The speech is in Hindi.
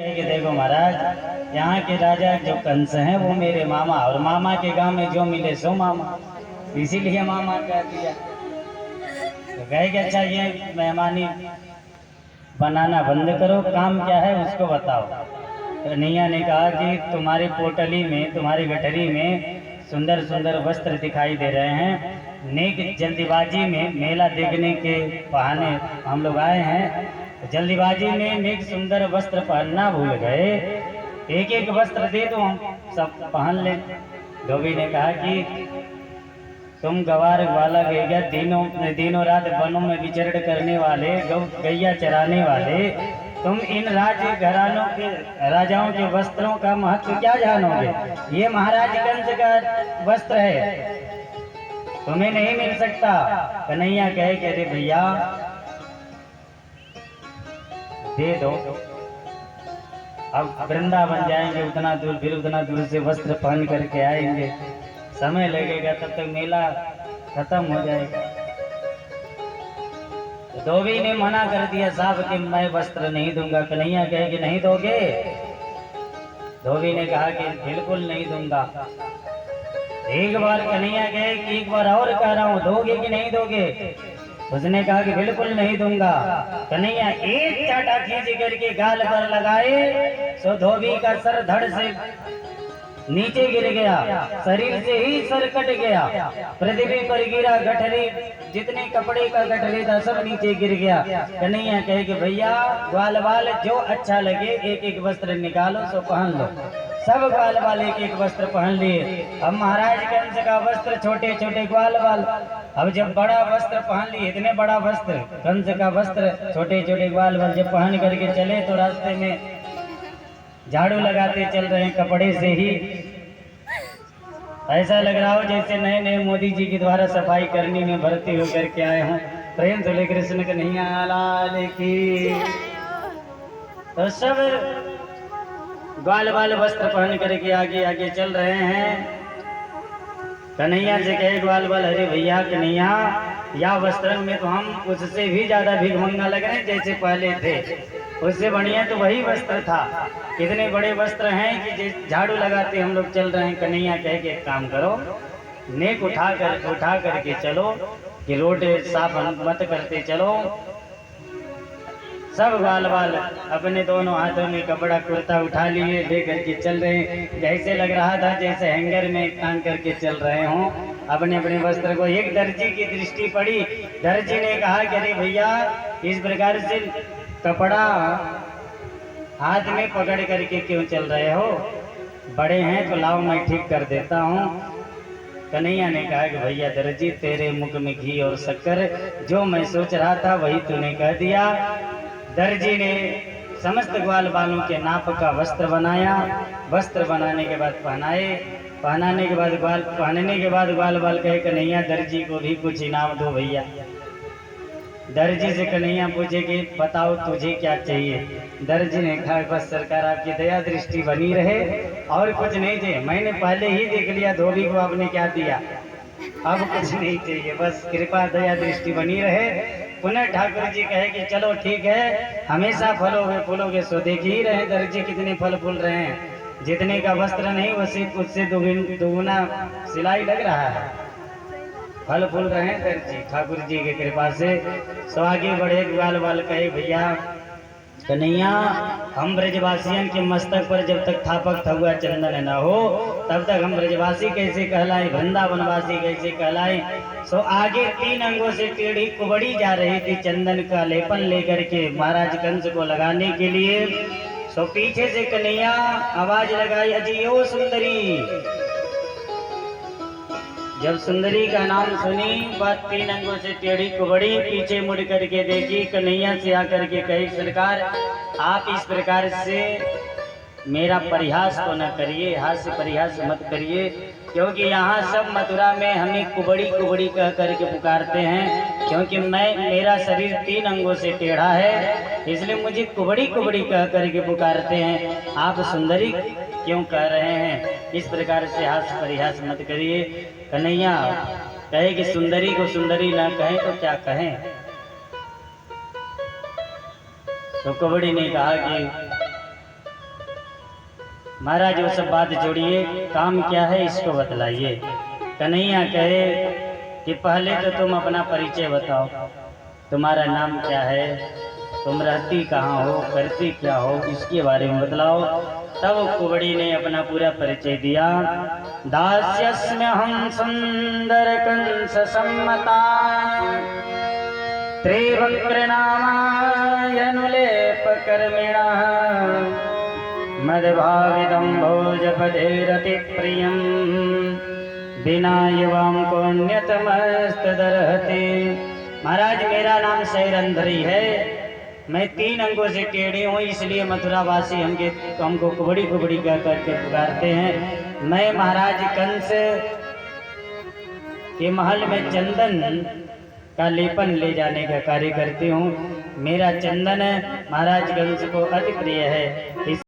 कहे कि देखो महाराज, यहाँ के राजा जो कंस हैं वो मेरे मामा, और मामा के गांव में जो मिले सो मामा, इसीलिए मामा कह दिया। तो कहे कि अच्छा ये मेहमानी बनाना बंद करो, काम क्या है उसको बताओ। तो नैया ने कहा कि तुम्हारी पोटली में, तुम्हारी गठरी में सुंदर सुंदर वस्त्र दिखाई दे रहे हैं। नेक जल्दीबाजी में मेला देखने के बहाने हम लोग आए हैं, जल्दीबाजी में नेक सुंदर वस्त्र पहनना भूल गए, एक एक वस्त्र दे दो हम सब पहन ले। धोबी ने कहा कि तुम गवार वाला गैया, दिनों रात वनों में विचरण करने वाले, गैया चराने वाले, तुम इन घरानों के राजाओं के वस्त्रों का महत्व क्या जानोगे? ये महाराज कंस का वस्त्र है, तुम्हें नहीं मिल सकता। कन्हैया कहे कि अरे भैया दे दो, अब वृंदावन जाएंगे उतना दूर, फिर उतना दूर से वस्त्र पहन करके आएंगे, समय लगेगा, तब तक मेला खत्म हो जाएगा। तो धोबी ने मना कर दिया साहब कि मैं वस्त्र नहीं दूंगा। कन्हैया कहे कि नहीं दोगे? धोबी ने कहा कि बिल्कुल नहीं दूंगा। एक बार कन्हैया कहे कि एक बार और कह रहा हूँ, दोगे कि नहीं दोगे? उसने कहा कि बिल्कुल नहीं दूंगा। कन्हैया एक चाटा खींच करके गाल पर लगाए, सो धोबी का सर धड़ से नीचे गिर गया, शरीर से ही सर कट गया, पृथ्वी पर गिरा, गठरी जितने कपड़े का गठरी था सब नीचे गिर गया। कन्हैया कहे कि भैया ग्वाल बाल जो अच्छा लगे एक एक वस्त्र निकालो सो पहन लो। सब ग्वाल बाल एक एक वस्त्र पहन लिए। अब महाराज कंस का वस्त्र छोटे छोटे ग्वाल बाल, अब जब बड़ा वस्त्र पहन लिए, इतने बड़ा वस्त्र कंस का वस्त्र, छोटे छोटे ग्वाल बाल जब पहन करके चले तो रास्ते में झाड़ू लगाते चल रहे हैं कपड़े से ही, ऐसा लग रहा हो जैसे नए नए मोदी जी के द्वारा सफाई करने में भर्ती होकर के आए हों। प्रेम से कृष्ण कन्हैया लाल की। तो सब ग्वाल बाल वस्त्र पहन करके आगे आगे चल रहे हैं। कन्हैया से कहे ग्वाल बाल, अरे भैया कन्हैया, या वस्त्र में तो हम उससे भी ज्यादा भिखमंगा लग रहे हैं जैसे पहले थे, उससे बढ़िया तो वही वस्त्र था। इतने बड़े वस्त्र हैं कि झाड़ू लगाते हम लोग चल रहे हैं। कन्हैया कहे कि एक काम करो, नेक उठा करके चलो, कि रोड साफ मत करते चलो। सब ग्वाल बाल अपने दोनों हाथों में कपड़ा कुर्ता उठा लिए, ले करके चल रहे हैं। जैसे लग रहा था जैसे हैंगर में टांग करके चल रहे हों अपने अपने वस्त्र को। एक दर्जी की दृष्टि पड़ी, दर्जी ने कहा कि अरे भैया इस प्रकार से कपड़ा हाथ में पकड़ करके क्यों चल रहे हो? बड़े हैं तो लाओ मैं ठीक कर देता हूँ। कन्हैया ने कहा कि भैया दर्जी, तेरे मुख में घी और शक्कर, जो मैं सोच रहा था वही तूने कह दिया। दर्जी ने समस्त ग्वाल बालों के नाप का वस्त्र बनाया, वस्त्र बनाने के बाद पहनने के बाद ग्वाल बाल कहे कन्हैया दर्जी को भी कुछ इनाम दो भैया। दर्जी से कन्हैया पूछे कि बताओ तुझे क्या चाहिए? दर्जी ने कहा बस सरकार आपकी दया दृष्टि बनी रहे, और कुछ नहीं चाहिए। मैंने पहले ही देख लिया धोबी को आपने क्या दिया, अब कुछ नहीं चाहिए, बस कृपा दया दृष्टि बनी रहे। पुनः ठाकुर जी कहे कि चलो ठीक है, हमेशा फलोगे फूलोगे। सो देख ही रहे दर्जी कितने फल फूल रहे हैं, जितने का वस्त्र नहीं उससे दुगुना सिलाई लग रहा है, फल फूल रहे हैं दर्जी ठाकुर जी की कृपा से। सो आगे बढ़े ग्वाल बाल कहे भैया कन्हैया, हम ब्रजवासियों के मस्तक पर जब तक थापक थगुआ चंदन न हो तब तक हम ब्रजवासी कैसे कहलाए, वृंदावनवासी कैसे कहलाए? सो आगे 3 अंगों से टेढ़ी कुबड़ी जा रही थी चंदन का लेपन लेकर के महाराज कंस को लगाने के लिए। सो पीछे से कन्हैया आवाज लगाई, अजी ओ सुंदरी। जब सुंदरी का नाम सुनी, बात 3 अंगों से टेढ़ी कुबड़ी, पीछे मुड़ करके देखी, कन्हैया से आकर के कही सरकार आप इस प्रकार से मेरा परिहास तो न करिए, हास्य परिहास मत करिए, क्योंकि यहाँ सब मथुरा में हमें कुबड़ी कुबड़ी कह करके पुकारते हैं, क्योंकि मेरा शरीर 3 अंगों से टेढ़ा है, इसलिए मुझे कुबड़ी कुबड़ी कह करके पुकारते हैं। आप सुंदरी क्यों कह रहे हैं? इस प्रकार से हास्य परिहास मत करिए। कन्हैया कहे कि सुंदरी को सुंदरी ना कहें तो क्या कहें? तो कुबड़ी ने कहा कि महाराज वो सब बात जोड़िए, काम क्या है इसको बतलाइए। कन्हैया कहे कि पहले तो तुम अपना परिचय बताओ, तुम्हारा नाम क्या है, तुम रहती कहाँ हो, करती क्या हो, इसके बारे में बतलाओ। तब कुबड़ी ने अपना पूरा परिचय दिया। दास्यस्म्यहं सुंदर कंस सम्मता त्रिवक्त्रनामायनुलेपकर्मिणः मद्भावितं भोजपदेरति प्रियं बिना युवां पुण्यतमस्तदर्हति। महाराज मेरा नाम शैरंधरी है, मैं 3 अंगों से टेढ़ी हूँ, इसलिए मथुरावासी हमको कुबड़ी कुबड़ी कह करके पुकारते हैं। मैं महाराज कंस के महल में चंदन का लेपन ले जाने का कार्य करती हूँ। मेरा चंदन महाराज कंस को अति प्रिय है।